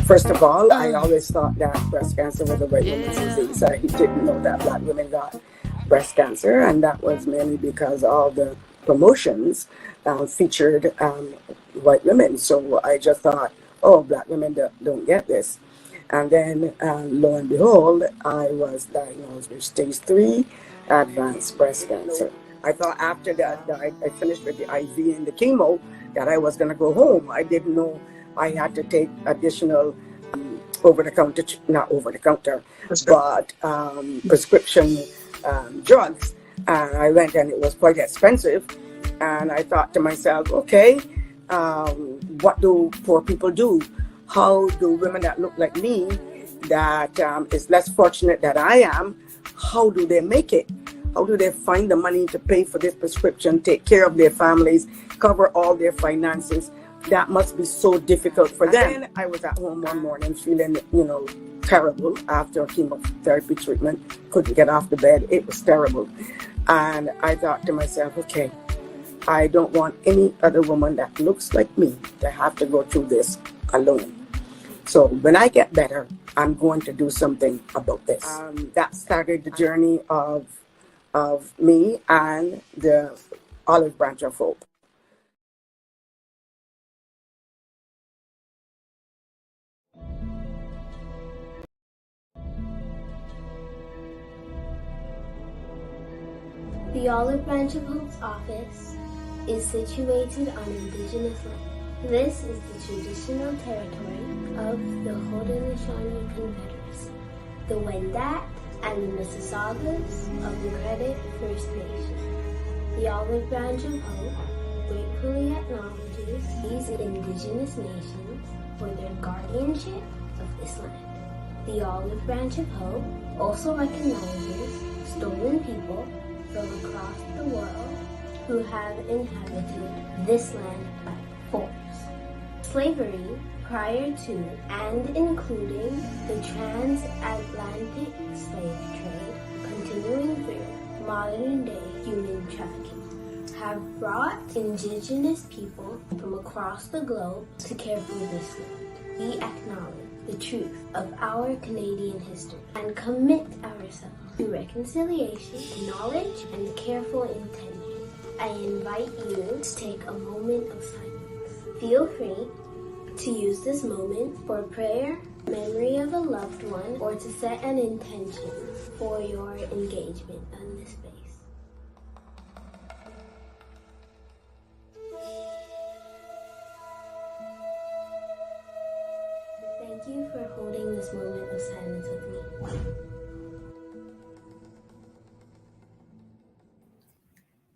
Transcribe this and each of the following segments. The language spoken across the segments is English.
First of all, I always thought that breast cancer was a white woman's disease. I didn't know that black women got breast cancer, and that was mainly because all the promotions featured white women. So I just thought, oh, black women don't get this. And then, lo and behold, I was diagnosed with stage 3 advanced breast cancer. I thought after that I finished with the IV and the chemo that I was going to go home. I didn't know I had to take additional not over-the-counter, but prescription drugs. And I went, and it was quite expensive. And I thought to myself, okay, what do poor people do? How do women that look like me, that is less fortunate than I am, how do they make it? How do they find the money to pay for this prescription, take care of their families, cover all their finances? That must be so difficult for them. And then I was at home one morning feeling, terrible after chemotherapy treatment. Couldn't get off the bed. It was terrible. And I thought to myself, okay, I don't want any other woman that looks like me to have to go through this alone. So when I get better, I'm going to do something about this. That started the journey of me and the Olive Branch of Hope. The Olive Branch of Hope's office is situated on Indigenous land. This is the traditional territory of the Haudenosaunee Confederacy, the Wendat, and the Mississaugas of the Credit First Nation. The Olive Branch of Hope gratefully acknowledges these Indigenous nations for their guardianship of this land. The Olive Branch of Hope also recognizes stolen people from across the world who have inhabited this land by force. Slavery prior to and including the transatlantic slave trade continuing through modern day human trafficking have brought Indigenous people from across the globe to care for this land. We acknowledge the truth of our Canadian history and commit ourselves to reconciliation, knowledge, and careful intention. I invite you to take a moment of silence. Feel free to use this moment for prayer, memory of a loved one, or to set an intention for your engagement on this space. Thank you for holding this moment of silence with me.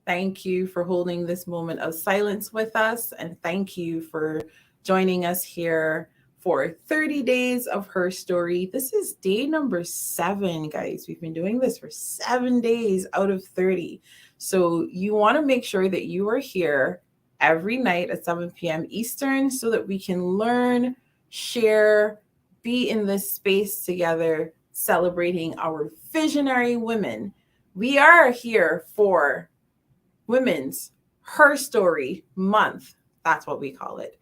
Thank you for holding this moment of silence with us, and thank you for joining us here for 30 days of her story. This is day number 7, guys. We've been doing this for 7 days out of 30. So you want to make sure that you are here every night at 7 p.m. Eastern so that we can learn, share, be in this space together, celebrating our visionary women. We are here for Women's Her Story Month. That's what we call it.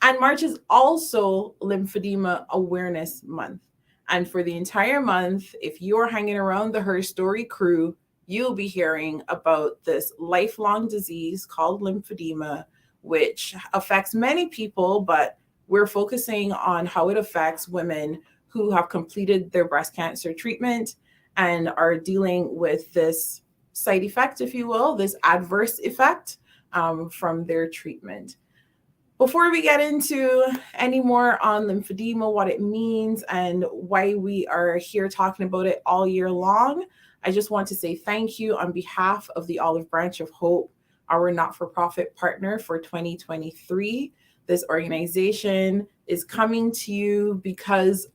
And March is also Lymphedema Awareness Month. And for the entire month, if you're hanging around the Her Story crew, you'll be hearing about this lifelong disease called lymphedema, which affects many people, but we're focusing on how it affects women who have completed their breast cancer treatment and are dealing with this side effect, if you will, this adverse effect from their treatment. Before we get into any more on lymphedema, what it means, and why we are here talking about it all year long, I just want to say thank you on behalf of the Olive Branch of Hope, our not-for-profit partner for 2023. This organization is coming to you because,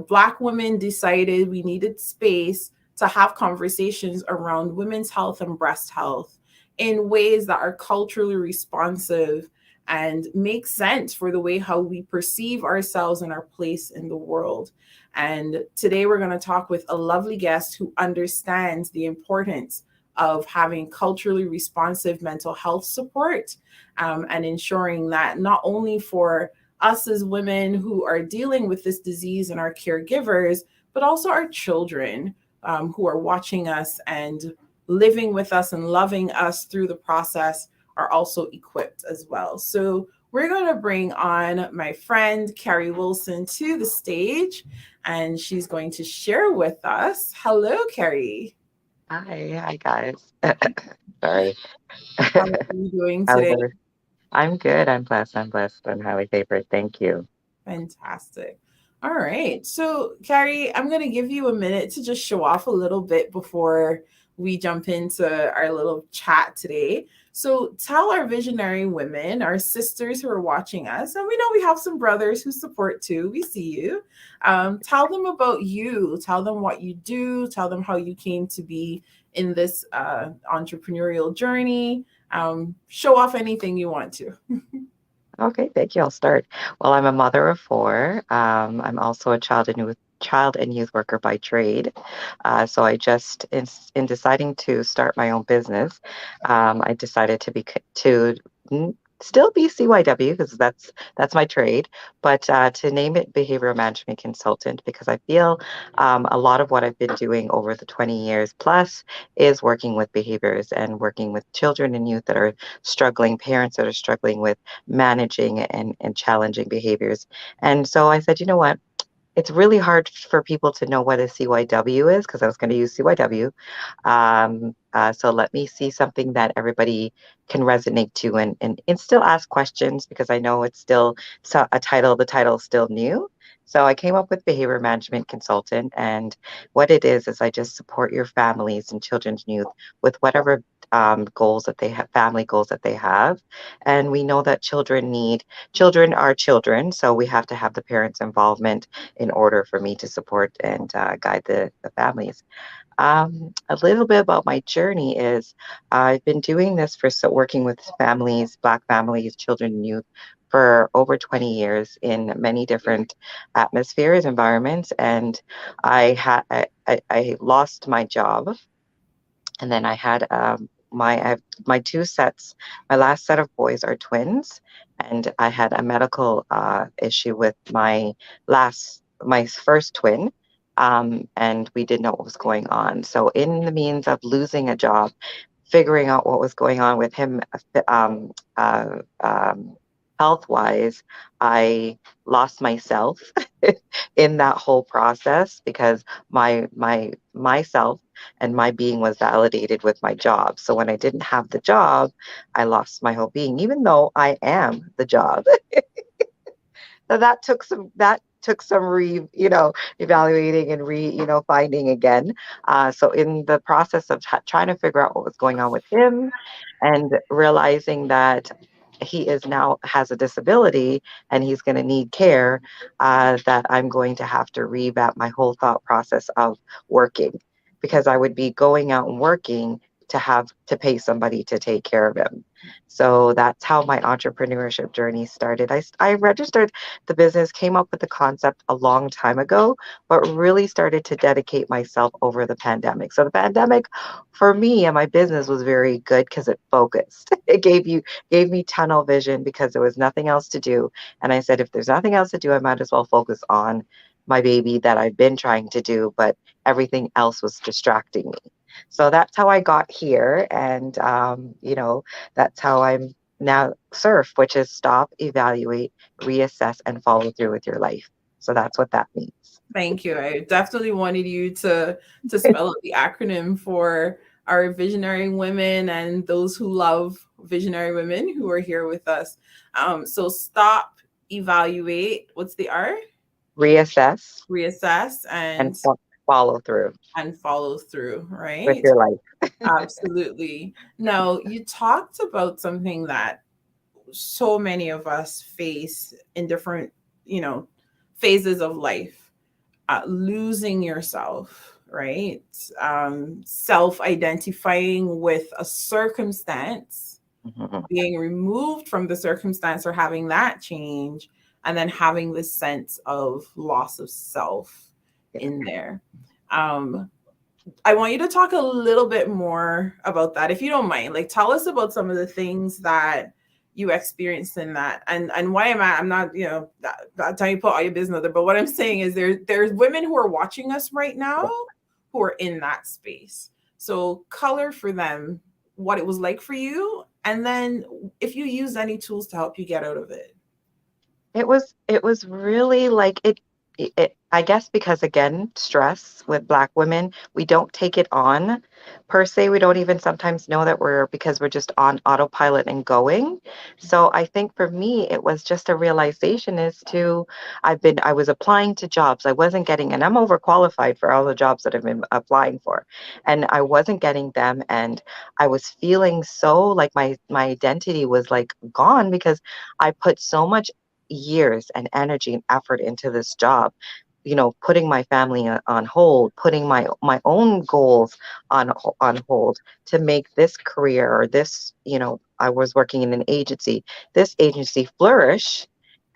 Black women decided we needed space to have conversations around women's health and breast health in ways that are culturally responsive and make sense for the way how we perceive ourselves and our place in the world. And today we're going to talk with a lovely guest who understands the importance of having culturally responsive mental health support and ensuring that not only for us as women who are dealing with this disease and our caregivers, but also our children who are watching us and living with us and loving us through the process are also equipped as well. So we're going to bring on my friend Kerry Wilson to the stage, and she's going to share with us. Hello, Kerry. Hi guys. Sorry. How are you doing How's today? every- I'm good. I'm blessed. I'm blessed. I'm highly favored. Thank you. Fantastic. All right. So, Carrie, I'm going to give you a minute to just show off a little bit before we jump into our little chat today. So, tell our visionary women, our sisters who are watching us, and we know we have some brothers who support too. We see you. Tell them about you. Tell them what you do. Tell them how you came to be in this entrepreneurial journey. Show off anything you want to. Okay, thank you. I'll start. Well, I'm a mother of four. I'm also a child and youth worker by trade. So I just in deciding to start my own business, I decided still be CYW because that's my trade, but to name it behavioral management consultant because I feel a lot of what I've been doing over the 20 years plus is working with behaviors and working with children and youth that are struggling, parents that are struggling with managing and challenging behaviors. And so I said, you know what? It's really hard for people to know what a CYW is because I was going to use CYW. So let me see something that everybody can resonate to and still ask questions because I know it's still a title. The title is still new. So I came up with behavior management consultant, and what it is I just support your families and children's youth with whatever goals that they have, family goals that they have. And we know that children are children, so we have to have the parents' involvement in order for me to support and guide the families. A little bit about my journey is I've been doing this working with families, Black families, children, and youth for over 20 years in many different atmospheres, environments, and I lost my job, and then I had I have my two sets. My last set of boys are twins, and I had a medical issue with my first twin, and we didn't know what was going on. So in the means of losing a job, figuring out what was going on with him, health wise, I lost myself in that whole process because myself and my being was validated with my job. So when I didn't have the job, I lost my whole being, even though I am the job. So that took some evaluating and finding again. So in the process of trying to figure out what was going on with him and realizing that he is now has a disability and he's going to need care, that I'm going to have to revamp my whole thought process of working because I would be going out and working to have to pay somebody to take care of him. So that's how my entrepreneurship journey started. I registered the business, came up with the concept a long time ago, but really started to dedicate myself over the pandemic. So the pandemic for me and my business was very good because it focused. It gave me tunnel vision because there was nothing else to do. And I said, if there's nothing else to do, I might as well focus on my baby that I've been trying to do, but everything else was distracting me. So that's how I got here. And, that's how I'm now surf, which is stop, evaluate, reassess, and follow through with your life. So that's what that means. Thank you. I definitely wanted you to spell out the acronym for our visionary women and those who love visionary women who are here with us. So stop, evaluate. What's the R? Reassess Reassess and follow through and follow through. with Right. your life. Absolutely. Now you talked about something that so many of us face in different, phases of life, losing yourself, right? Self-identifying with a circumstance, Mhm. being removed from the circumstance or having that change, and then having this sense of loss of self Yeah. in there. Um, I want you to talk a little bit more about that, if you don't mind. Like, tell us about some of the things that you experiencing that. And why I'm not, not telling you put all your business there, but what I'm saying is there's women who are watching us right now who are in that space. So color for them what it was like for you, and then if you use any tools to help you get out of it. It was really like it I guess because again, stress with Black women, we don't take it on per se. We don't even sometimes know that because we're just on autopilot and going. So I think for me, it was just a realization as to I was applying to jobs. I wasn't getting, and I'm overqualified for all the jobs that I've been applying for. And I wasn't getting them. And I was feeling so like my identity was like gone because I put so much years and energy and effort into this job, putting my family on hold, putting my own goals on hold to make this career or this, I was working in an agency, this agency flourish.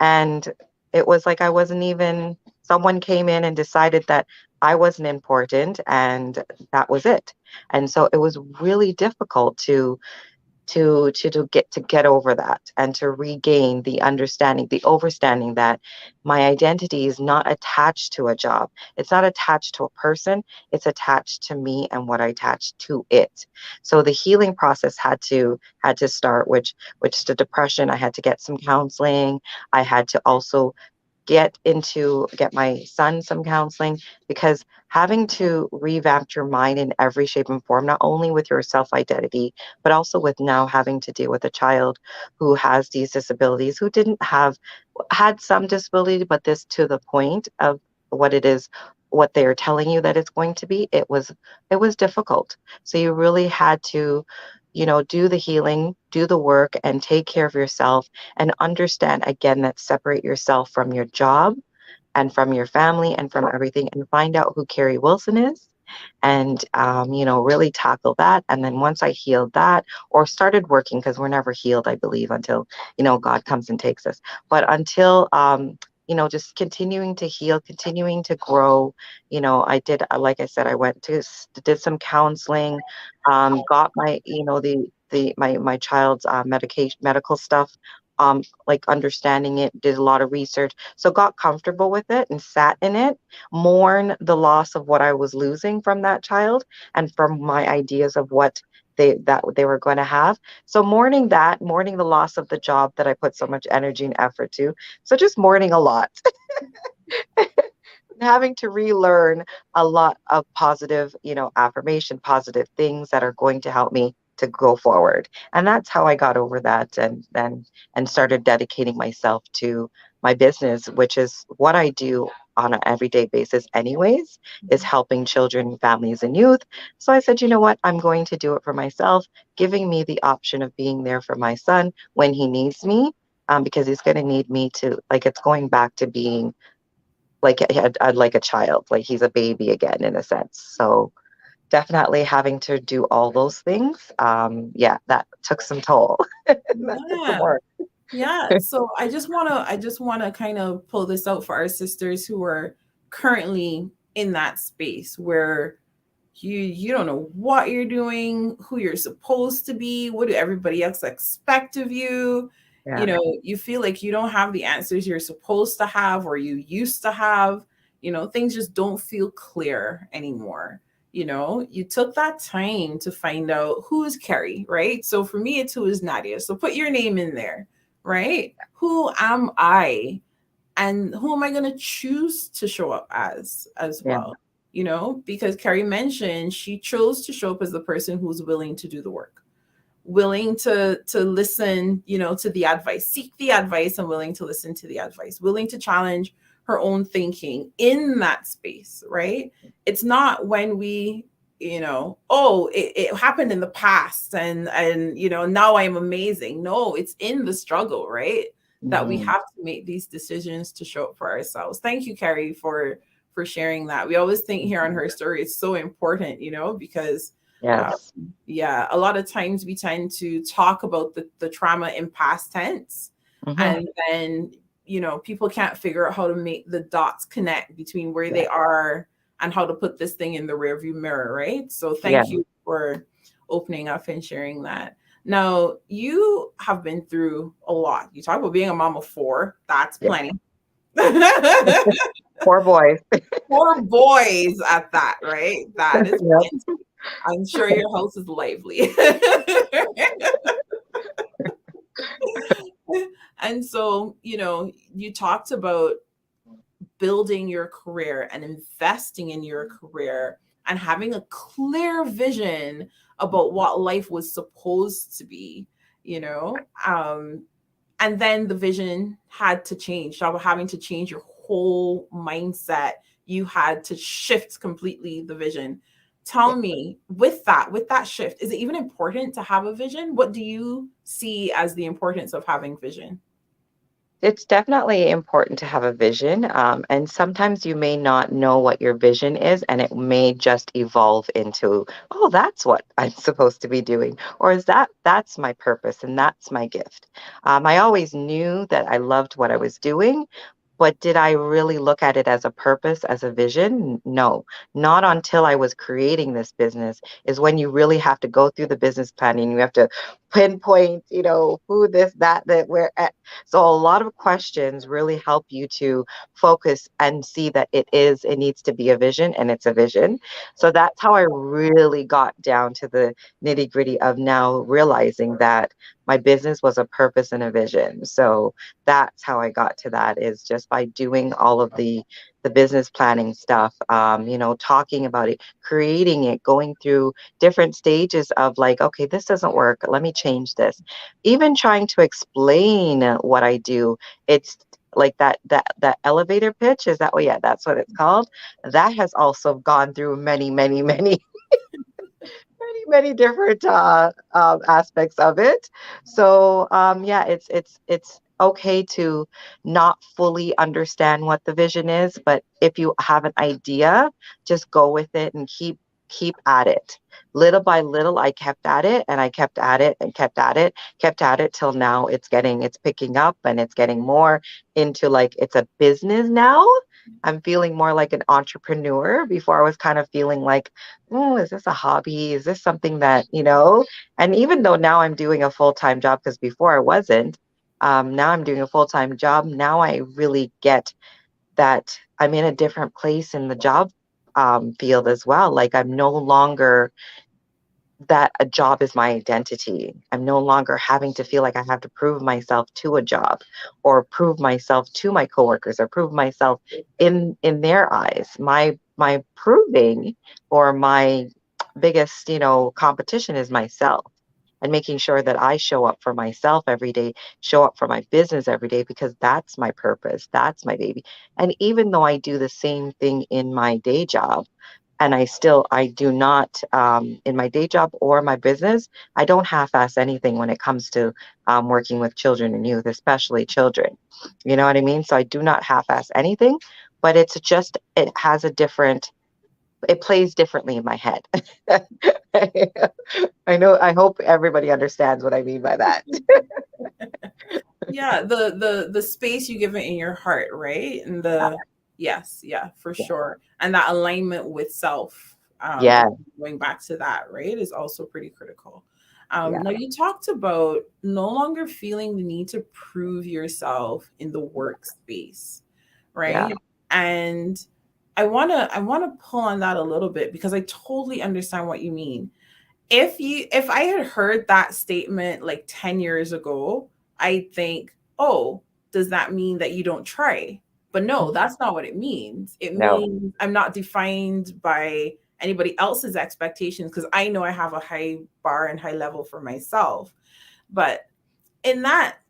And it was like I wasn't even, someone came in and decided that I wasn't important, and that was it. And so it was really difficult to get over that and to regain the understanding, the overstanding that my identity is not attached to a job. It's not attached to a person. It's attached to me and what I attach to it. So the healing process had to start, which the depression, I had to get some counseling. I had to also get my son some counseling, because having to revamp your mind in every shape and form, not only with your self identity, but also with now having to deal with a child who has these disabilities, who didn't had some disability, but this to the point of what it is, what they're telling you that it's going to be, it was difficult. So you really had to, do the healing, do the work, and take care of yourself, and understand again that separate yourself from your job and from your family and from everything, and find out who Kerry Wilson is, and really tackle that. And then once I healed that, or started working, because we're never healed, I believe, until God comes and takes us. But until just continuing to heal, continuing to grow. I did, like I said, I went to did some counseling, got my my child's medical stuff, like understanding it, did a lot of research, so got comfortable with it and sat in it, mourn the loss of what I was losing from that child and from my ideas of what they were going to have. So mourning that, mourning the loss of the job that I put so much energy and effort to. So just mourning a lot. Having to relearn a lot of positive, affirmation, positive things that are going to help me to go forward. And that's how I got over that, and started dedicating myself to my business, which is what I do on an everyday basis anyways, is helping children, families, and youth. So I said, you know what, I'm going to do it for myself, giving me the option of being there for my son when he needs me, because he's going to need me to, like, it's going back to being like like a child, like he's a baby again in a sense. So definitely having to do all those things, that took some toll. That took some Yeah. work. Yeah. So I just wanna kind of pull this out for our sisters who are currently in that space where you don't know what you're doing, who you're supposed to be, what do everybody else expect of you. Yeah, You feel like you don't have the answers you're supposed to have or you used to have. Things just don't feel clear anymore. You took that time to find out who is Kerry, right? So for me, it's who is Nadia. So put your name in there, right? Who am I? And who am I going to choose to show up as yeah, well? Because Kerry mentioned she chose to show up as the person who's willing to do the work, willing to listen, to the advice, seek the advice, and willing to listen to the advice, willing to challenge her own thinking in that space, right? It's not when we, it happened in the past and now I'm amazing. No, it's in the struggle, right? That we mhm, have to make these decisions to show up for ourselves. Thank you, Kerry, for sharing that. We always think here on Her Story, it's so important, because uh, yes, yeah, a lot of times we tend to talk about the trauma in past tense. hmm, And then, people can't figure out how to make the dots connect between where yeah, they are and how to put this thing in the rearview mirror, right? So yeah. thank you for opening up and sharing that. Now, you have been through a lot. You talk about being a mom of four. That's Yeah. plenty. 4 boys. Four boys at that, right? That is Yep. plenty. I'm sure your house is lively. And so, you talked about building your career and investing in your career and having a clear vision about what life was supposed to be, you know? And then the vision had to change. So having to change your whole mindset, you had to shift completely the vision. Tell Yeah. me, with that shift, is it even important to have a vision? What do you see as the importance of having vision? It's definitely important to have a vision. And sometimes you may not know what your vision is, and it may just evolve into, oh, that's what I'm supposed to be doing, or is that's my purpose and that's my gift. I always knew that I loved what I was doing, but did I really look at it as a purpose, as a vision? No, not until I was creating this business is when you really have to go through the business planning. You have to pinpoint, who, this, that, where. So a lot of questions really help you to focus and see that it needs to be a vision, and it's a vision. So that's how I really got down to the nitty gritty of now realizing that my business was a purpose and a vision. So that's how I got to that, is just by doing all of the business planning stuff, talking about it, creating it, going through different stages of like, okay, this doesn't work. Let me change this. Even trying to explain what I do, it's like that elevator pitch. Is that what? Yeah, that's what it's called. That has also gone through many, many, many many different aspects of it. So yeah, it's okay to not fully understand what the vision is, but if you have an idea, just go with it and keep at it. Little by little, I kept at it and I kept at it and kept at it till now it's picking up and it's getting more into like it's a business now. I'm feeling more like an entrepreneur. Before I was kind of feeling like, oh, is this a hobby? Is this something that? And even though now I'm doing a full-time job, because before I wasn't, now I'm doing a full-time job. Now I really get that I'm in a different place in the job field as well. Like I'm no longer that a job is my identity. I'm no longer having to feel like I have to prove myself to a job or prove myself to my coworkers or prove myself in their eyes. My proving or my biggest, competition is myself, and making sure that I show up for myself every day, show up for my business every day, because that's my purpose. That's my baby. And even though I do the same thing in my day job, and I do not, in my day job or my business, I don't half-ass anything when it comes to working with children and youth, especially children. You know what I mean? So I do not half-ass anything, but it has it plays differently in my head. I hope everybody understands what I mean by that. Yeah, the space you give it in your heart, right? And the yes, yeah, for sure. And that alignment with self, Yeah, going back to that, right, is also pretty critical. yeah, Now you talked about no longer feeling the need to prove yourself in the workspace, yeah, right? And I wanna pull on that a little bit because I totally understand what you mean. If I had heard that statement like 10 years ago, I think, oh, does that mean that you don't try? But no, that's not what it means. It no, means I'm not defined by anybody else's expectations because I know I have a high bar and high level for myself. But in that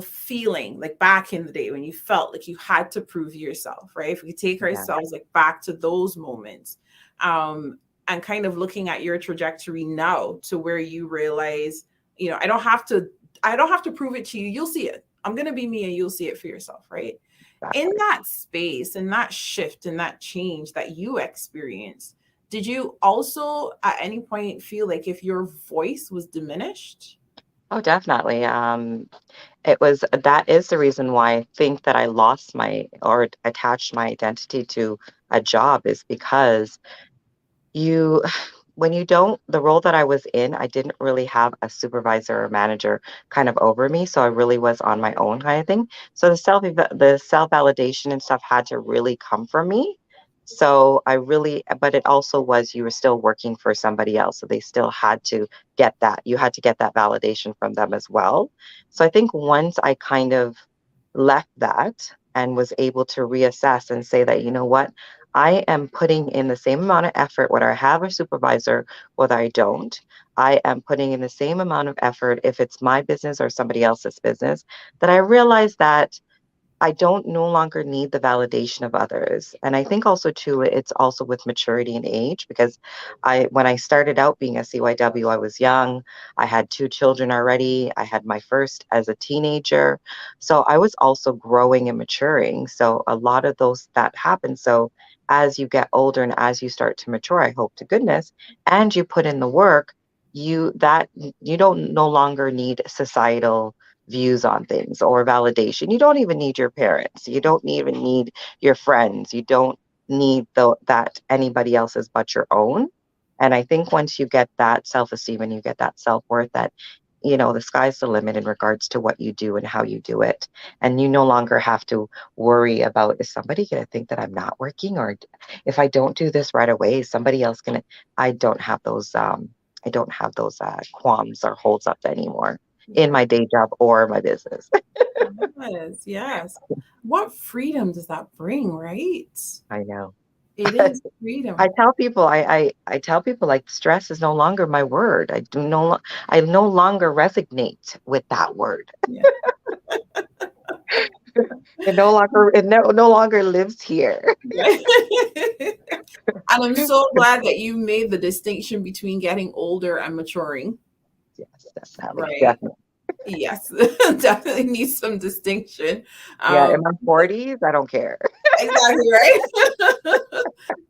feeling like back in the day when you felt like you had to prove yourself, right? If we take yeah, ourselves like back to those moments, um and kind of looking at your trajectory now to where you realize, I don't have to prove it to you. You'll see it. I'm going to be me and you'll see it for yourself, right? In exactly. that space and that shift and that change that you experienced, did you also at any point feel like if your voice was diminished? Oh, definitely. That is the reason why I think that I lost my or attached my identity to a job, is because you when you don't, the role that I was in, I didn't really have a supervisor or manager kind of over me. So I really was on my own kind of thing. So the self validation and stuff had to really come from me. So I really, but it also was, you were still working for somebody else. So they still had to get that. You had to get that validation from them as well. So I think once I kind of left that and was able to reassess and say that, you know what, I am putting in the same amount of effort, whether I have a supervisor, whether I don't. I am putting in the same amount of effort if it's my business or somebody else's business, that I realize that I don't no longer need the validation of others. And I think also too, it's also with maturity and age, because when I started out being a CYW, I was young. I had 2 children already. I had my first as a teenager. So I was also growing and maturing. So a lot of those that happen. So as you get older and as you start to mature, I hope to goodness, and you put in the work, you don't no longer need societal views on things or validation. You don't even need your parents. You don't even need your friends. You don't need that anybody else's but your own. And I think once you get that self-esteem and you get that self-worth, that the sky's the limit in regards to what you do and how you do it. And you no longer have to worry about, is somebody going to think that I'm not working? Or if I don't do this right away, is somebody else going to, I don't have those, qualms or holds up anymore in my day job or my business. Yes, yes. What freedom does that bring, right? I know. It is freedom. I tell people, like, stress is no longer my word. I no longer resonate with that word. Yeah. It no longer lives here. And I'm so glad that you made the distinction between getting older and maturing. Yes, definitely. Right. Definitely. Yes, definitely needs some distinction. Yeah, in my 40s, I don't care. Exactly, right?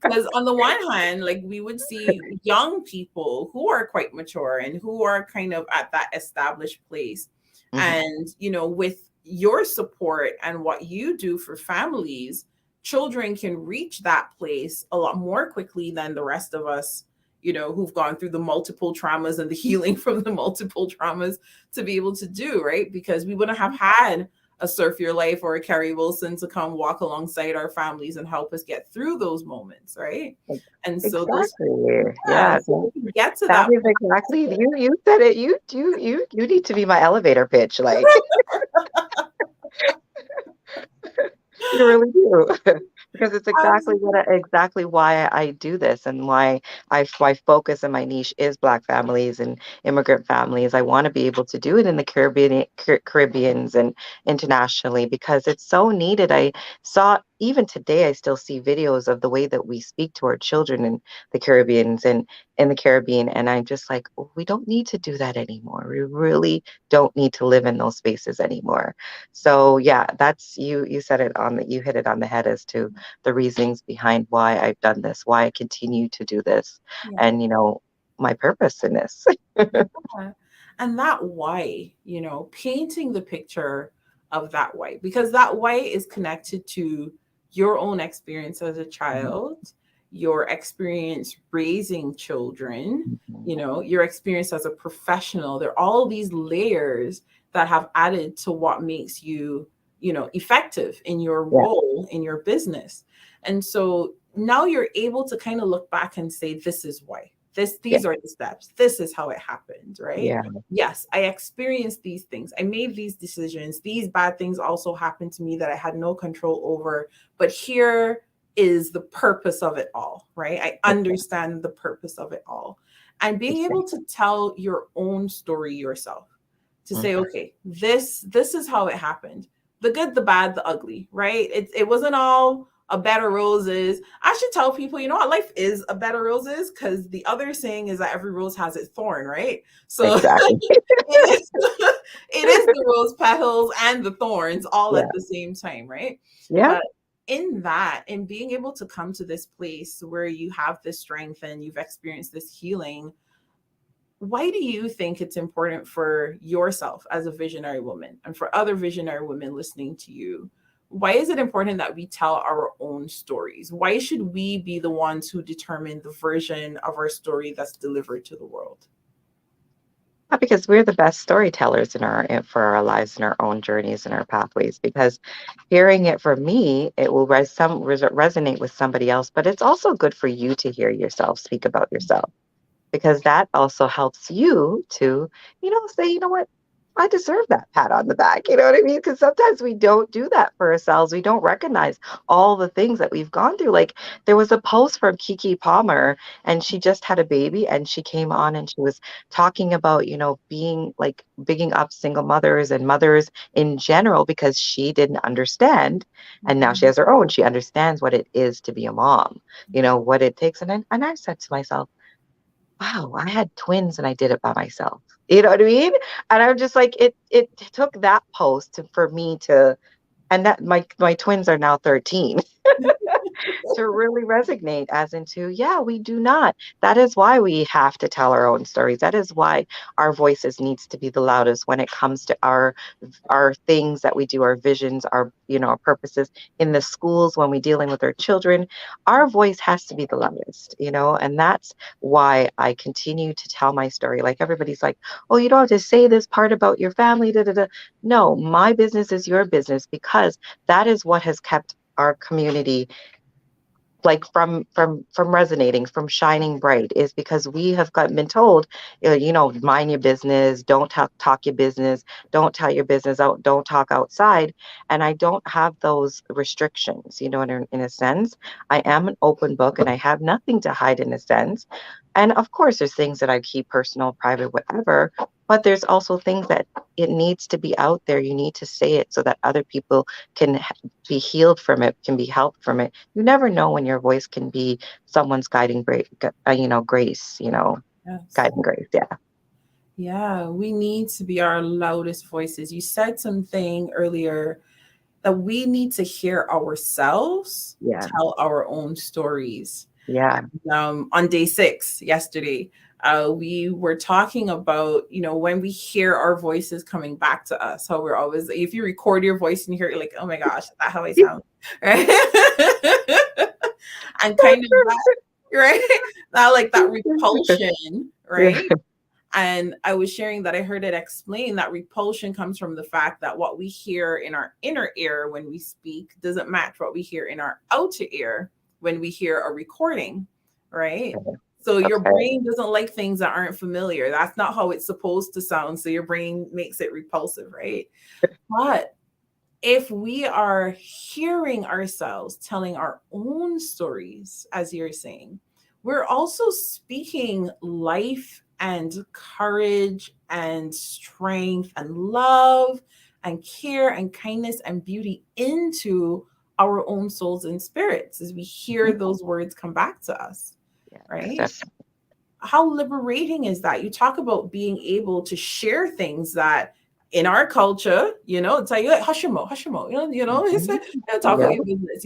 Because on the one hand, like, we would see young people who are quite mature and who are kind of at that established place. Mhm. And, with your support and what you do for families, children can reach that place a lot more quickly than the rest of us, who've gone through the multiple traumas and the healing from the multiple traumas to be able to do, right? Because we wouldn't have had a Surf Your Life or a Kerry Wilson to come walk alongside our families and help us get through those moments, right? And so Exactly. Yeah. so we can get to That that is exactly, you said it. You need to be my elevator pitch. Like, you really do. Because it's exactly why I do this, and why my focus and my niche is Black families and immigrant families. I want to be able to do it in the Caribbeans and internationally, because it's so needed. I saw, even today, I still see videos of the way that we speak to our children in the Caribbeans and in the Caribbean, and I'm just like, "Oh, we don't need to do that anymore. We really don't need to live in those spaces anymore." So yeah, that's, you said it you hit it on the head as to the reasons behind why I've done this, why I continue to do this, Yeah. and my purpose in this. Yeah. And that why, painting the picture of that why, because that why is connected to your own experience as a child, your experience raising children, your experience as a professional. There are all these layers that have added to what makes you, effective in your Yeah. role in your business. And so now you're able to kind of look back and say, this is why. Yeah. These are the steps. This is how it happened, right? Yeah. Yes, I experienced these things. I made these decisions. These bad things also happened to me that I had no control over. But here is the purpose of it all, right? I understand the purpose of it all. And being able to tell your own story yourself, to say, okay, this is how it happened. The good, the bad, the ugly, right? It wasn't all a bed of roses. I should tell people, what, life is a bed of roses, because the other saying is that every rose has its thorn, right? So Exactly. it is the rose petals and the thorns all Yeah. at the same time, right? Yeah. But in being able to come to this place where you have this strength and you've experienced this healing, why do you think it's important for yourself as a visionary woman and for other visionary women listening to you? why is it important that we tell our own stories? Why should we be the ones who determine the version of our story that's delivered to the world? Because we're the best storytellers for our lives and our own journeys and our pathways. Because hearing it from me, it will resonate with somebody else. But it's also good for you to hear yourself speak about yourself, because that also helps you to, say, you know what, I deserve that pat on the back. You know what I mean? Because sometimes we don't do that for ourselves. We don't recognize all the things that we've gone through. Like, there was a post from Kiki Palmer, and she just had a baby, and she came on and she was talking about, being like bigging up single mothers and mothers in general, because she didn't understand. And now she has her own. She understands what it is to be a mom, what it takes. And I said to myself, wow, I had twins and I did it by myself. You know what I mean? And I'm just like, it took that post for me to, and that my twins are now 13. To really resonate as into, yeah, we do not. That is why we have to tell our own stories. That is why our voices needs to be the loudest when it comes to our things that we do, our visions, our purposes in the schools, when we're dealing with our children. Our voice has to be the loudest, and that's why I continue to tell my story. Like, everybody's like, oh, you don't have to say this part about your family. Da, da, da. No, my business is your business, because that is what has kept our community, like, from resonating, from shining bright, is because we have been told, mind your business, don't talk your business, don't tell your business out, don't talk outside. And I don't have those restrictions, in a sense. I am an open book, and I have nothing to hide, in a sense. And of course, there's things that I keep personal, private, whatever, but there's also things that it needs to be out there. You need to say it so that other people can be healed from it, can be helped from it. You never know when your voice can be someone's guiding grace, Yes. guiding grace. Yeah. Yeah, we need to be our loudest voices. You said something earlier that we need to hear ourselves Yeah. tell our own stories. Yeah. On day 6 yesterday, we were talking about, when we hear our voices coming back to us, how we're always, if you record your voice and you hear it, like, oh my gosh, is that how I sound? Right? And kind of that, right? That, like, that repulsion, right? Yeah. And I was sharing that I heard it explain that repulsion comes from the fact that what we hear in our inner ear when we speak doesn't match what we hear in our outer ear when we hear a recording, right? So your Okay. brain doesn't like things that aren't familiar. That's not how it's supposed to sound. So your brain makes it repulsive, right? But if we are hearing ourselves telling our own stories, as you're saying, we're also speaking life and courage and strength and love and care and kindness and beauty into our own souls and spirits as we hear those words come back to us, Yeah, right? How liberating is that? You talk about being able to share things that in our culture, it's like, hushimo, hushimo, it's like, talk Yeah. about your business,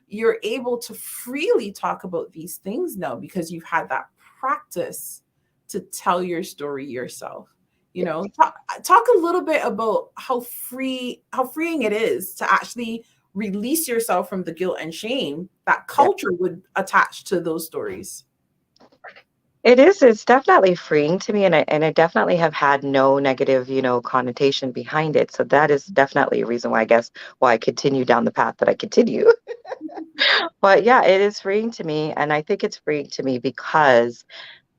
you're able to freely talk about these things now because you've had that practice to tell your story yourself. Talk a little bit about how freeing it is to actually release yourself from the guilt and shame that Yeah. culture would attach to those stories. It is. It's definitely freeing to me, and I definitely have had no negative, connotation behind it. So that is definitely a reason why, I guess, why I continue down the path that I continue. But yeah, it is freeing to me, and I think it's freeing to me because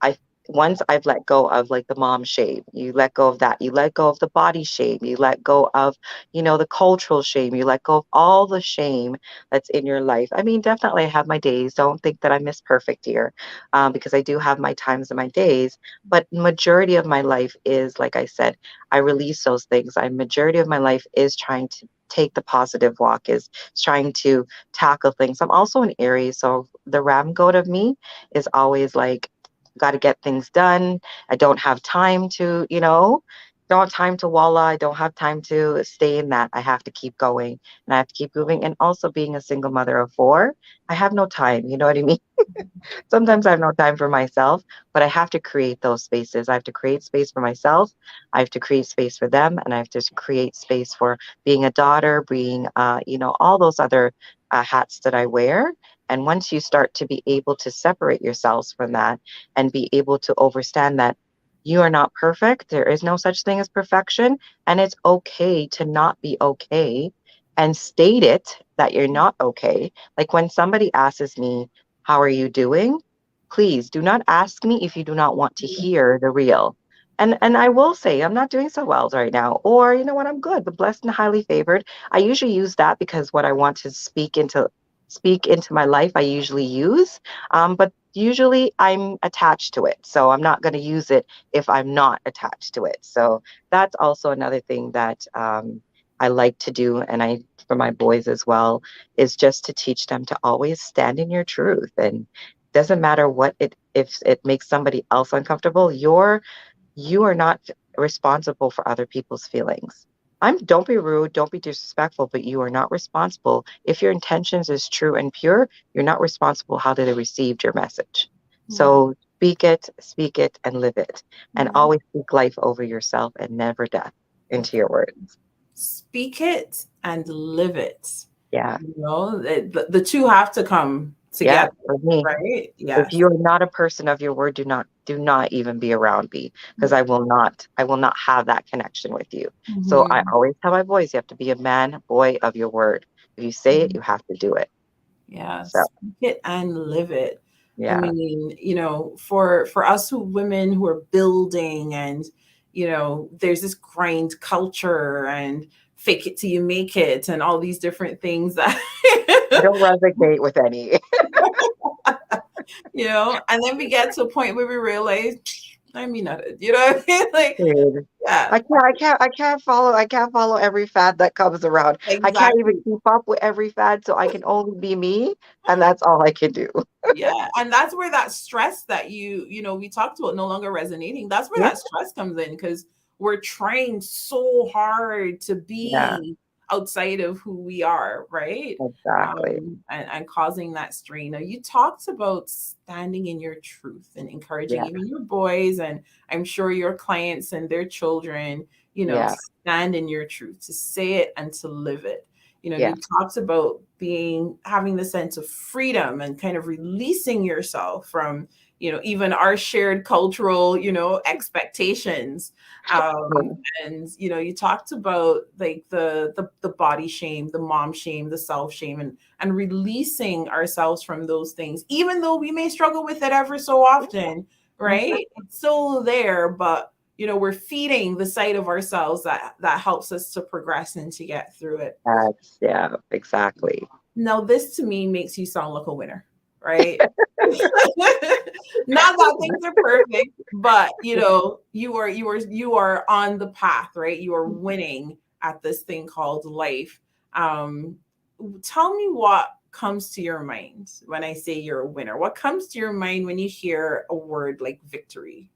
I once I've let go of, like, the mom shame, you let go of that, you let go of the body shame, you let go of, the cultural shame, you let go of all the shame that's in your life. I mean, definitely I have my days. Don't think that I miss perfect here, because I do have my times and my days. But majority of my life is, like I said, I release those things. Majority of my life is trying to take the positive walk, is trying to tackle things. I'm also an Aries, so the ram goat of me is always like, got to get things done. I don't have time to, don't have time to walla. I don't have time to stay in that. I have to keep going and I have to keep moving. And also being a single mother of four, I have no time. You know what I mean? Sometimes I have no time for myself, but I have to create those spaces. I have to create space for myself. I have to create space for them, and I have to create space for being a daughter, being, all those other hats that I wear. And once you start to be able to separate yourselves from that and be able to understand that you are not perfect, there is no such thing as perfection, and it's okay to not be okay and state it that you're not okay. Like when somebody asks me, how are you doing? Please do not ask me if you do not want to hear the real. And I will say I'm not doing so well right now. Or you know what, I'm good, but blessed and highly favored. I usually use that because what I want to speak into my life, I usually use. But usually I'm attached to it. So I'm not going to use it if I'm not attached to it. So that's also another thing that I like to do. And I, for my boys as well, is just to teach them to always stand in your truth. And doesn't matter what it, if it makes somebody else uncomfortable, you are not responsible for other people's feelings. Don't be rude, don't be disrespectful, but you are not responsible. If your intentions is true and pure, you're not responsible how they received your message. Yeah. So speak it, and live it. And Yeah. always speak life over yourself and never death into your words. Speak it and live it. Yeah. The two have to come Yeah. together, For me. right? If Yes. you're not a person of your word, do not even be around me because I will not have that connection with you. So I Mhm. always tell my boys, you have to be a man, boy of your word. If you say it, you have to do it. Yeah, So speak it and live it. I yeah, mean, for us who women who are building, and there's this grind culture and fake it till you make it and all these different things that I don't resonate with any. and then we get to a point where we realize, I mean, not it, what I mean? Like, Dude. yeah, I can't follow every fad that comes around. I can't even exactly. keep up with every fad, so I can only be me, and that's all I can do. Yeah, and that's where that stress that we talked about no longer resonating. That's where Yeah, that stress comes in, because we're trying so hard to yeah, be outside of who we are, right? exactly. And causing that strain. Now, you talked about standing in your truth and encouraging Yeah, even your boys, and I'm sure your clients and their children, yeah, stand in your truth, to say it and to live it. yeah. You talked about having the sense of freedom and kind of releasing yourself from, even our shared cultural, expectations. Yeah. And you talked about like the body shame, the mom shame, the self shame, and releasing ourselves from those things, even though we may struggle with it ever so often, Mhm. right? It's still there, but we're feeding the side of ourselves that helps us to progress and to get through it. Yeah, exactly. Now, this to me makes you sound like a winner, right? Not that things are perfect, but you are on the path, right? You are winning at this thing called life. Um, Tell me what comes to your mind when I say you're a winner. What comes to your mind when you hear a word like victory?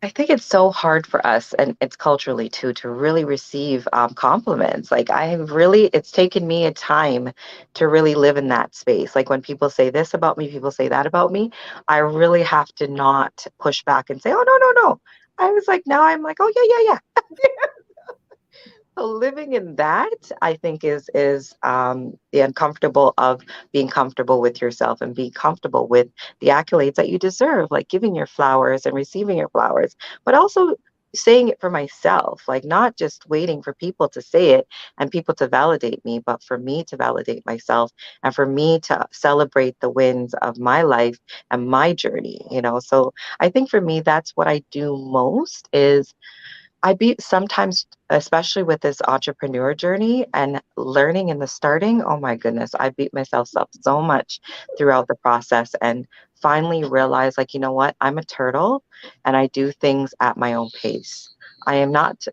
I think it's so hard for us, and it's culturally too, to really receive compliments. Like it's taken me a time to really live in that space. Like when people say this about me, people say that about me, I really have to not push back and say, oh, no, no, no. I was like, now I'm like, oh, yeah, yeah, yeah. So living in that, I think, is the uncomfortable of being comfortable with yourself and being comfortable with the accolades that you deserve, like giving your flowers and receiving your flowers, but also saying it for myself, like not just waiting for people to say it and people to validate me, but for me to validate myself and for me to celebrate the wins of my life and my journey. So I think for me, that's what I do most is I beat sometimes, especially with this entrepreneur journey and learning in the starting. Oh my goodness, I beat myself up so much throughout the process and finally realized, like, you know what? I'm a turtle and I do things at my own pace. I am not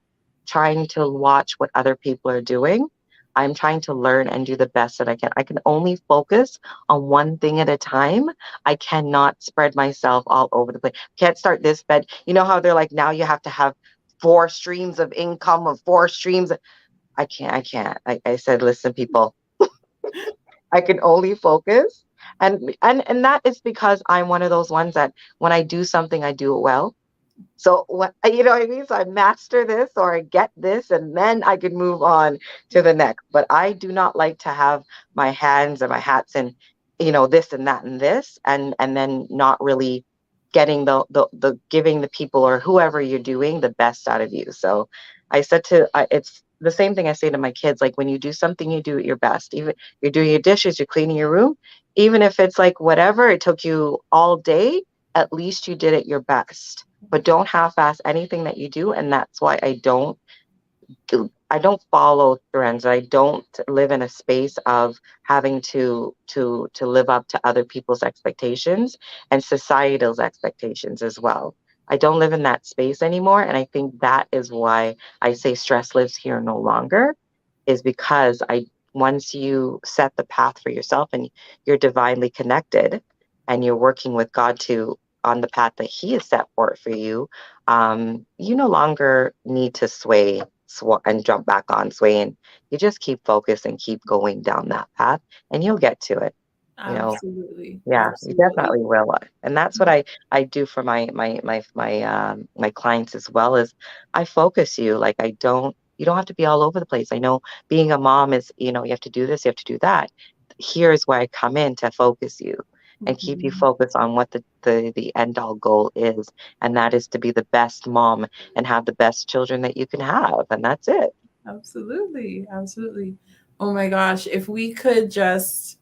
trying to watch what other people are doing. I'm trying to learn and do the best that I can. I can only focus on one thing at a time. I cannot spread myself all over the place. Can't start this bed. You know how they're like, now you have to have 4 streams of income of 4 streams. I can't. I said, listen, people, I can only focus. And that is because I'm one of those ones that when I do something, I do it well. So what, you know what I mean? So I master this or I get this and then I can move on to the next. But I do not like to have my hands and my hats in, this and that and this and then not really getting the giving the people or whoever you're doing the best out of you. So I said it's the same thing I say to my kids, like when you do something, you do it your best. Even you're doing your dishes, you're cleaning your room, even if it's like whatever, it took you all day, at least you did it your best. But don't half-ass anything that you do. And that's why I don't follow trends. I don't live in a space of having to live up to other people's expectations and societal's expectations as well. I don't live in that space anymore. And I think that is why I say stress lives here no longer, is because once you set the path for yourself and you're divinely connected and you're working with God on the path that He has set forth for you, you no longer need to and jump back on swaying. You just keep focused and keep going down that path, and you'll get to it. Absolutely. Yeah, you Absolutely. definitely will. And that's what I do for my clients as well, is I focus you. Like you don't have to be all over the place. I know being a mom is, you have to do this, you have to do that. Here's where I come in to focus you and keep you Mhm. focused on what the end all goal is. And that is to be the best mom and have the best children that you can have. And that's it. Absolutely. Absolutely. Oh my gosh. If we could just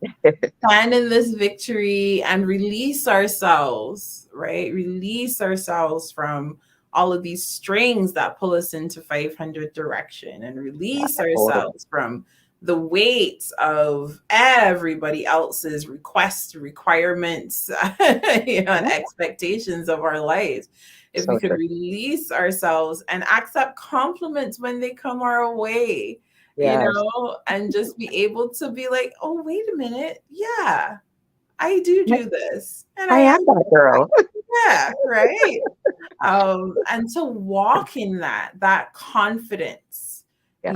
stand in this victory and release ourselves, right? Release ourselves from all of these strings that pull us into 500 direction and release Totally. ourselves from the weight of everybody else's requests, requirements, and expectations of our lives. If we So could true. release ourselves and accept compliments when they come our way, Yes. and just be able to be like, oh, wait a minute. Yeah, I do this. And I I am am, that girl. yeah, right. And to walk in that confidence, Yeah.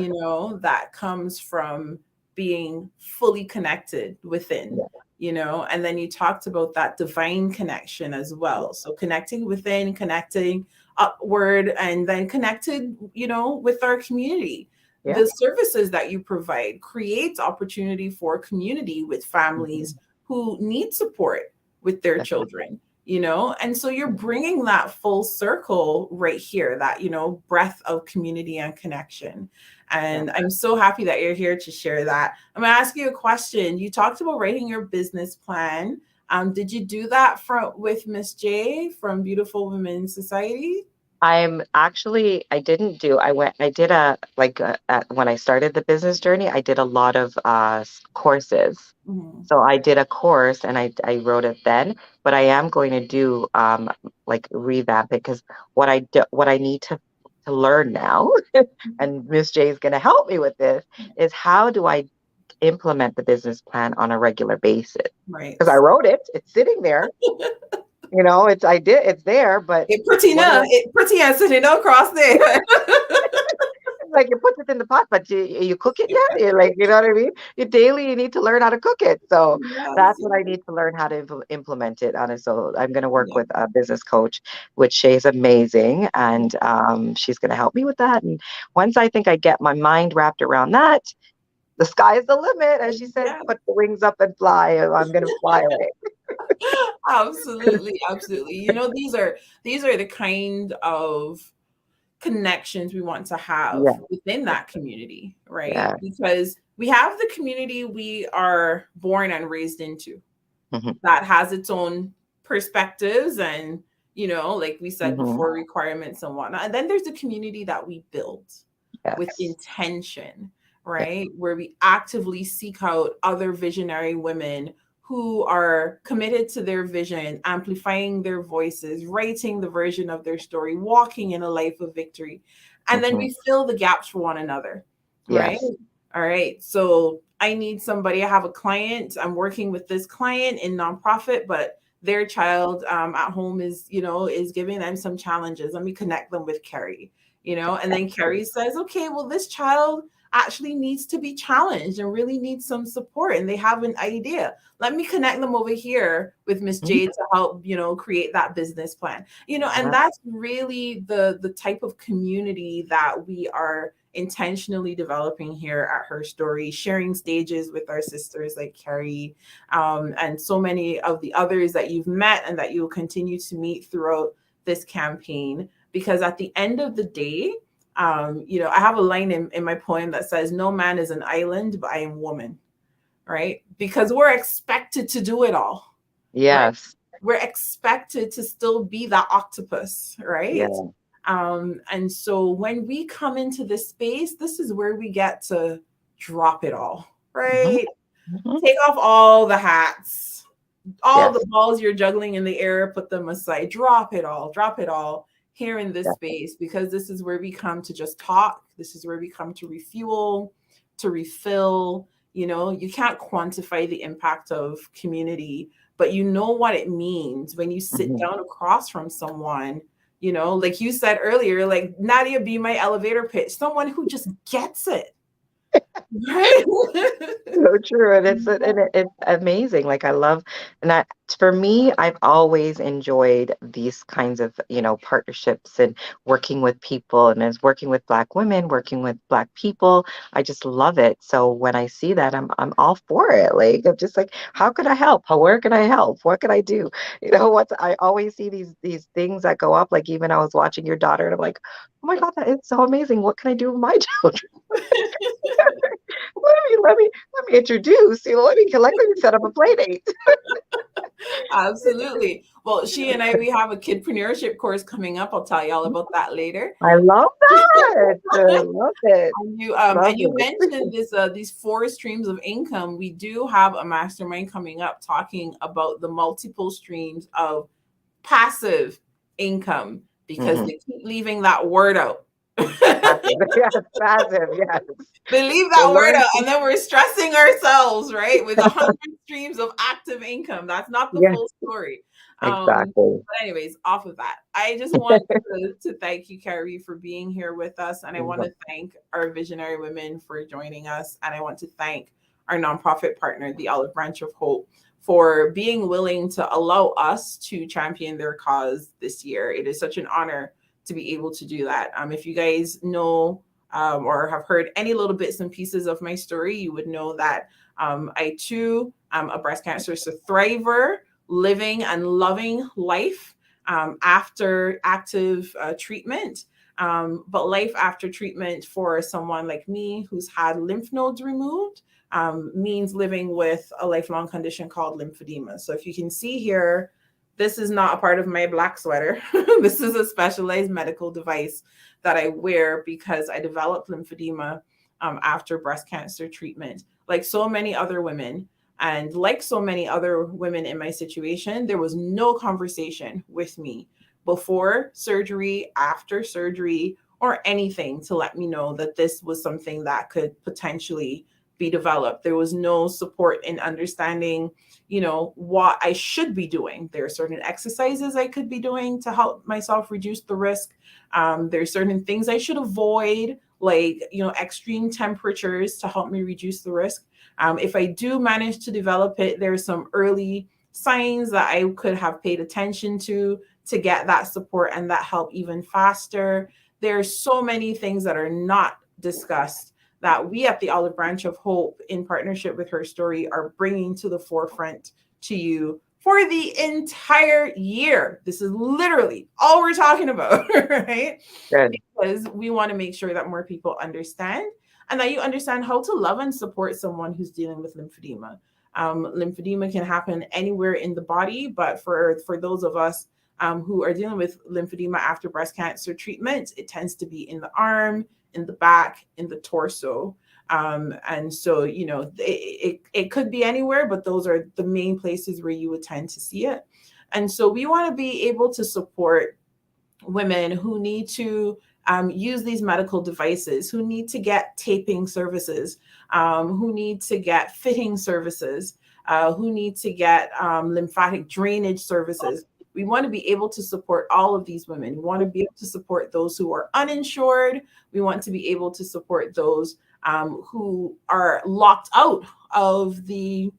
that comes from being fully connected within, Yeah. and then you talked about that divine connection as well. So connecting within, connecting upward, and then connected, with our community. Yeah. The services that you provide creates opportunity for community with families Mhm. who need support with their Definitely. children, and so you're bringing that full circle right here, that breath of community and connection. Yeah. And I'm so happy that you're here to share that. I'm going to ask you a question. You talked about writing your business plan. Did you do that with Miss J from Beautiful Women Society? I didn't do, I did when I started the business journey, I did a lot of courses. Mhm. So I did a course and I wrote it then, but I am going to do like revamp it, because what I need to learn now, and Miss J is going to help me with this, is how do I implement the business plan on a regular basis? Right. Because I wrote it, it's sitting there, it's there, but It pretty what do enough. I It pretty and sitting across there. like you put it in the pot, but you cook it yet? You're like, you know what I mean? You daily you need to learn how to cook it. So Yes. that's what I need to learn how to implement it on it. So I'm going to work Yeah. with a business coach, which she's amazing, and she's going to help me with that. And once I think I get my mind wrapped around that, the sky is the limit, as she said. Yeah. Put the wings up and fly. I'm going to fly away. Absolutely, absolutely. These are the kind of connections we want to have Yeah, within that community, right? yeah, Because we have the community we are born and raised into hmm that has its own perspectives and, like we said hmm before, requirements and whatnot. And then there's the community that we build with yes, intention, yeah, right? Where we actively seek out other visionary women who are committed to their vision, amplifying their voices, writing the version of their story, walking in a life of victory. And then hmm we fill the gaps for one another, right? yes, All right. So I need somebody. I have a client. I'm working with this client in nonprofit, but their child at home is giving them some challenges. Let me connect them with Kerry. And then Kerry says, okay, well, this child actually needs to be challenged and really needs some support, and they have an idea. Let me connect them over here with Miss Jade to help, create that business plan. And that's really the type of community that we are intentionally developing here at HERstory, sharing stages with our sisters like Kerry, and so many of the others that you've met and that you'll continue to meet throughout this campaign. Because at the end of the day, I have a line in my poem that says, no man is an island, but I am woman, right? Because we're expected to do it all. Yes. Right? We're expected to still be that octopus, right? Yeah. And so when we come into this space, this is where we get to drop it all, right? Take off all the hats, all the balls you're juggling in the air, put them aside, drop it all here in this space, because this is where we come to just talk. This is where we come to refuel, to refill. You can't quantify the impact of community, but you know what it means when you sit down across from someone, like you said earlier, like Nadia, be my elevator pitch, someone who just gets it. Right? So true. And it's amazing. Like, I love, and that for me, I've always enjoyed these kinds of, partnerships and working with people, and as working with Black women, working with Black people. I just love it. So when I see that, I'm all for it. Like, I'm just like, how could I help? Where can I help? What can I do? I always see these things that go up. Like, even I was watching your daughter, and I'm like, oh my God, that is so amazing. What can I do with my children? Let me introduce. Let me set up a play date. Absolutely. Well, she and I, we have a kidpreneurship course coming up. I'll tell y'all about that later. I love that. I love it. And you mentioned these 4 streams of income. We do have a mastermind coming up talking about the multiple streams of passive income, because they keep leaving that word out. Yes, passive, yes. They leave that word out, and then we're stressing ourselves, right? With 100 streams of active income. That's not the full story. Exactly. But anyways, off of that, I just want to thank you, Kerry, for being here with us. And I want to thank our visionary women for joining us. And I want to thank our nonprofit partner, the Olive Branch of Hope, for being willing to allow us to champion their cause this year. It is such an honor to be able to do that. If you guys know or have heard any little bits and pieces of my story, you would know that I too am a breast cancer thriver, living and loving life after active treatment. But life after treatment for someone like me who's had lymph nodes removed means living with a lifelong condition called lymphedema. So if you can see here, this is not a part of my black sweater. This is a specialized medical device that I wear because I developed lymphedema after breast cancer treatment. Like so many other women, and like so many other women in my situation, there was no conversation with me before surgery, after surgery, or anything to let me know that this was something that could potentially be developed. There was no support in understanding, what I should be doing. There are certain exercises I could be doing to help myself reduce the risk. There are certain things I should avoid, like, extreme temperatures to help me reduce the risk. If I do manage to develop it, there's some early signs that I could have paid attention to get that support and that help even faster. There are so many things that are not discussed that we at the Olive Branch of Hope, in partnership with HERstory, are bringing to the forefront to you for the entire year. This is literally all we're talking about, right? Good. Because we want to make sure that more people understand, and that you understand how to love and support someone who's dealing with lymphedema. Lymphedema can happen anywhere in the body, but for those of us who are dealing with lymphedema after breast cancer treatment, it tends to be in the arm, in the back, in the torso. And so, it could be anywhere, but those are the main places where you would tend to see it. And so we want to be able to support women who need to use these medical devices, who need to get taping services, who need to get fitting services, who need to get lymphatic drainage services, We want to be able to support all of these women. We want to be able to support those who are uninsured. We want to be able to support those who are locked out of the,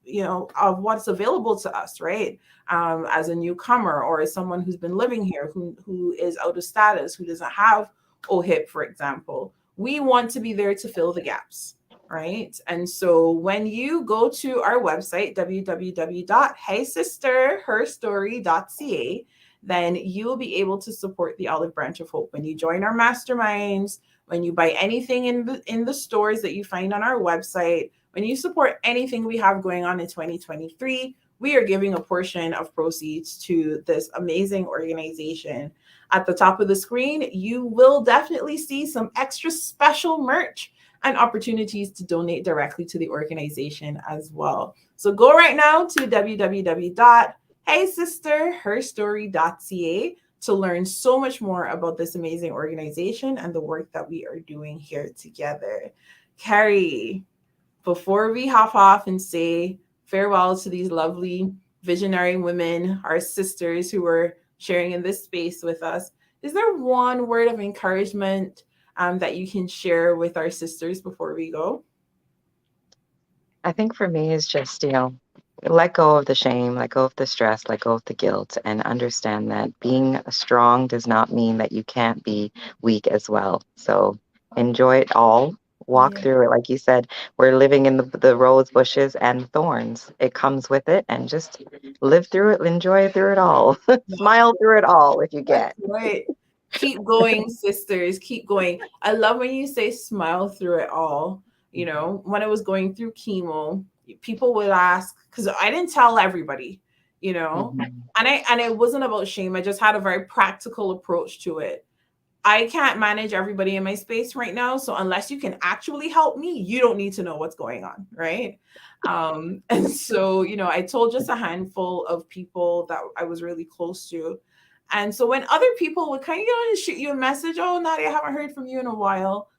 of what's available to us, right? As a newcomer or as someone who's been living here, who is out of status, who doesn't have OHIP, for example. We want to be there to fill the gaps, right? And so when you go to our website, www.heysisterherstory.ca, then you will be able to support the Olive Branch of Hope. When you join our masterminds, when you buy anything in the stores that you find on our website, when you support anything we have going on in 2023, we are giving a portion of proceeds to this amazing organization. At the top of the screen, you will definitely see some extra special merch and opportunities to donate directly to the organization as well. So go right now to www.heysisterherstory.ca to learn so much more about this amazing organization and the work that we are doing here together. Kerry, before we hop off and say farewell to these lovely visionary women, our sisters who are sharing in this space with us, is there one word of encouragement that you can share with our sisters before we go? I think for me is just, let go of the shame, let go of the stress, let go of the guilt, and understand that being strong does not mean that you can't be weak as well. So enjoy it all. Walk through it. Like you said, we're living in the rose bushes and thorns. It comes with it, and just live through it, enjoy through it all. Smile through it all if you get. That's right. Keep going, sisters. Keep going. I love when you say smile through it all. When I was going through chemo, people would ask, because I didn't tell everybody, and it wasn't about shame. I just had a very practical approach to it. I can't manage everybody in my space right now. So unless you can actually help me, you don't need to know what's going on. Right. And so, I told just a handful of people that I was really close to. And so when other people would kind of, shoot you a message, oh, Nadia, I haven't heard from you in a while.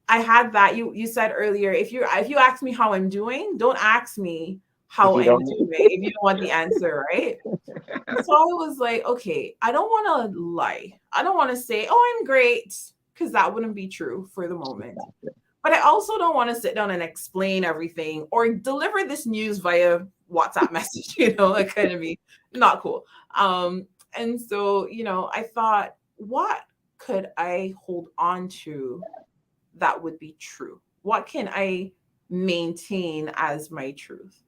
I had that. You said earlier, if you ask me how I'm doing, don't ask me how I'm doing if you don't want the answer, right? So I was like, okay, I don't want to lie. I don't want to say, oh, I'm great, because that wouldn't be true for the moment. But I also don't want to sit down and explain everything or deliver this news via WhatsApp message, that kind of be not cool. And so, I thought, what could I hold on to that would be true? What can I maintain as my truth?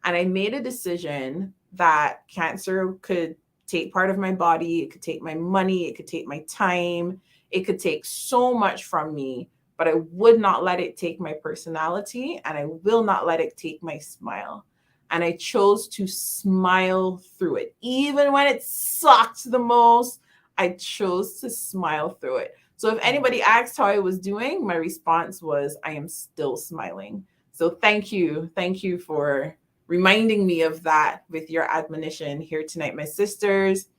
And I made a decision that cancer could take part of my body. It could take my money. It could take my time. It could take so much from me, but I would not let it take my personality, and I will not let it take my smile. And I chose to smile through it. Even when it sucked the most, I chose to smile through it. So if anybody asked how I was doing, my response was, I am still smiling. So thank you. Thank you for reminding me of that with your admonition here tonight, my sisters.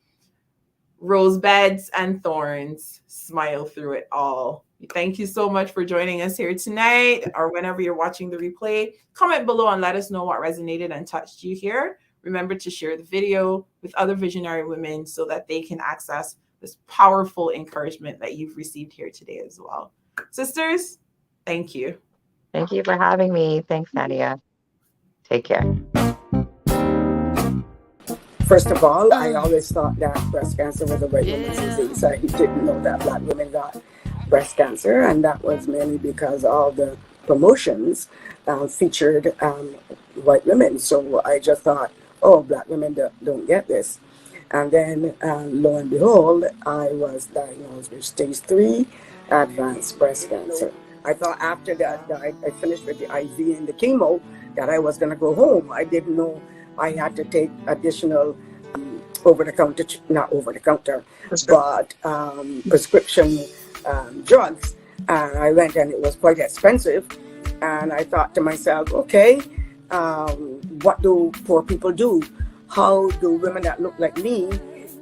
Rose beds and thorns, smile through it all. Thank you so much for joining us here tonight, or whenever you're watching the replay. Comment below and let us know what resonated and touched you here. Remember to share the video with other visionary women so that they can access this powerful encouragement that you've received here today as well. Sisters, thank you. Thank you for having me. Thanks, Nadia. Take care. First of all, I always thought that breast cancer was a white woman's disease. I didn't know that Black women got breast cancer, and that was mainly because all the promotions featured white women. So I just thought, oh, Black women don't get this. And then lo and behold, I was diagnosed with stage 3 advanced breast cancer. I thought after that I finished with the IV and the chemo that I was going to go home. I didn't know I had to take additional prescription drugs. And I went, and it was quite expensive. And I thought to myself, okay, what do poor people do? How do women that look like me,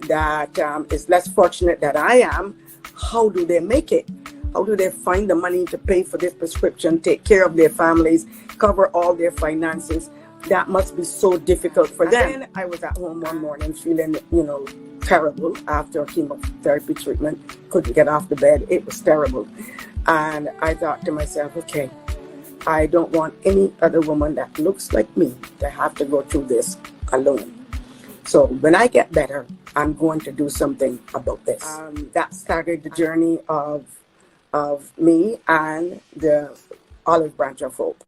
that is less fortunate than I am, how do they make it? How do they find the money to pay for this prescription, take care of their families, cover all their finances that must be so difficult for them. Then I was at home one morning feeling, terrible after chemotherapy treatment. Couldn't get off the bed. It was terrible. And I thought to myself, okay, I don't want any other woman that looks like me to have to go through this alone. So when I get better, I'm going to do something about this. That started the journey of me and the Olive Branch of Hope.